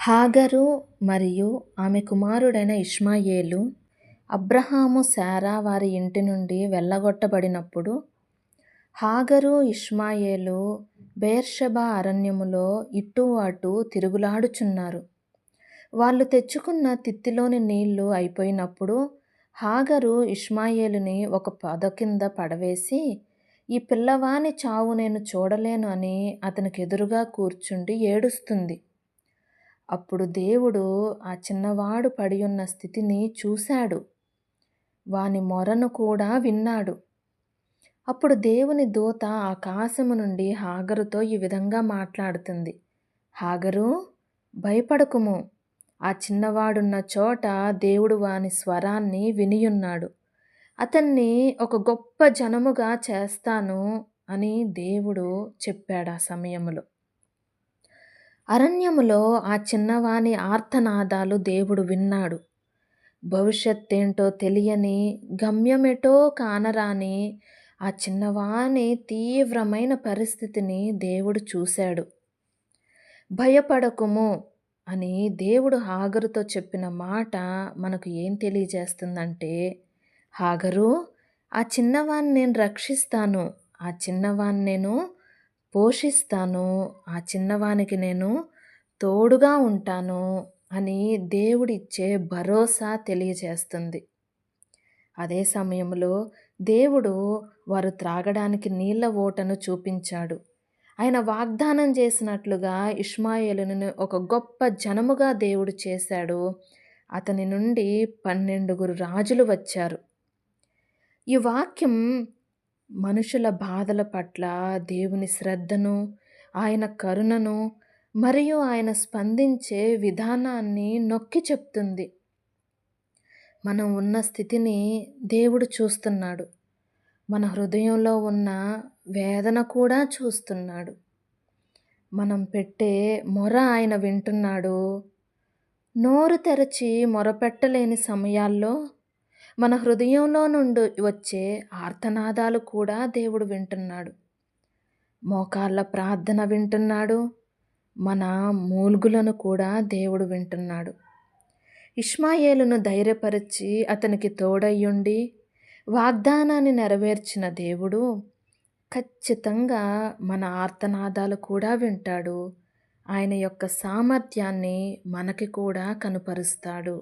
హాగరు మరియు ఆమె కుమారుడైన ఇష్మాయేలు అబ్రహాము శారా వారి ఇంటి నుండి వెళ్ళగొట్టబడినప్పుడు హాగరు ఇష్మాయేలు బెయేర్షెబా అరణ్యములో ఇటు అటు తిరుగులాడుచున్నారు. వాళ్ళు తెచ్చుకున్న తిత్తిలోని నీళ్లు అయిపోయినప్పుడు హాగరు ఇష్మాయేలుని ఒక పొద కింద పడవేసి, ఈ పిల్లవాని చావు నేను చూడలేను అని అతనికెదురుగా కూర్చుండి ఏడుస్తుంది. అప్పుడు దేవుడు ఆ చిన్నవాడు పడియున్న స్థితిని చూశాడు. వాని మొరను కూడా విన్నాడు. అప్పుడు దేవుని దూత ఆకాశము నుండి హాగరుతో ఈ విధంగా మాట్లాడుతుంది. హాగరూ, భయపడకుము. ఆ చిన్నవాడున్న చోట దేవుడు వాని స్వరాన్ని వినియున్నాడు. అతన్ని ఒక గొప్ప జనముగా చేస్తాను అని దేవుడు చెప్పాడు. ఆ సమయములో అరణ్యములో ఆ చిన్నవాని ఆర్తనాదాలు దేవుడు విన్నాడు. భవిష్యత్తేంటో తెలియని, గమ్యమెటో కానరాని ఆ చిన్నవాని తీవ్రమైన పరిస్థితిని దేవుడు చూశాడు. భయపడకుము అని దేవుడు హాగరుతో చెప్పిన మాట మనకు ఏం తెలియజేస్తుందంటే, హాగరు, ఆ చిన్నవాన్ని నేను రక్షిస్తాను, ఆ చిన్నవాన్ని నేను పోషిస్తాను, ఆ చిన్నవానికి నేను తోడుగా ఉంటాను అని దేవుడిచ్చే భరోసా తెలియజేస్తుంది. అదే సమయంలో దేవుడు వారు త్రాగడానికి నీళ్ల ఊటను చూపించాడు. ఆయన వాగ్దానం చేసినట్లుగా ఇష్మాయేలును ఒక గొప్ప జనముగా దేవుడు చేశాడు. అతని నుండి 12 రాజులు వచ్చారు. ఈ వాక్యం మనుషుల బాధల పట్ల దేవుని శ్రద్ధను, ఆయన కరుణను మరియు ఆయన స్పందించే విధానాన్ని నొక్కి చెప్తుంది. మనం ఉన్న స్థితిని దేవుడు చూస్తున్నాడు. మన హృదయంలో ఉన్న వేదన కూడా చూస్తున్నాడు. మనం పెట్టే మొర ఆయన వింటున్నాడు. నోరు తెరచి మొరపెట్టలేని సమయాల్లో మన హృదయంలో నుండి వచ్చే ఆర్తనాదాలు కూడా దేవుడు వింటున్నాడు. మోకాళ్ళ ప్రార్థన వింటున్నాడు. మన మూల్గులను కూడా దేవుడు వింటున్నాడు. ఇష్మాయేలును ధైర్యపరిచి అతనికి తోడయ్యుండి వాగ్దానాన్ని నెరవేర్చిన దేవుడు ఖచ్చితంగా మన ఆర్తనాదాలు కూడా వింటాడు. ఆయన యొక్క సామర్థ్యాన్ని మనకి కూడా కనుపరుస్తాడు.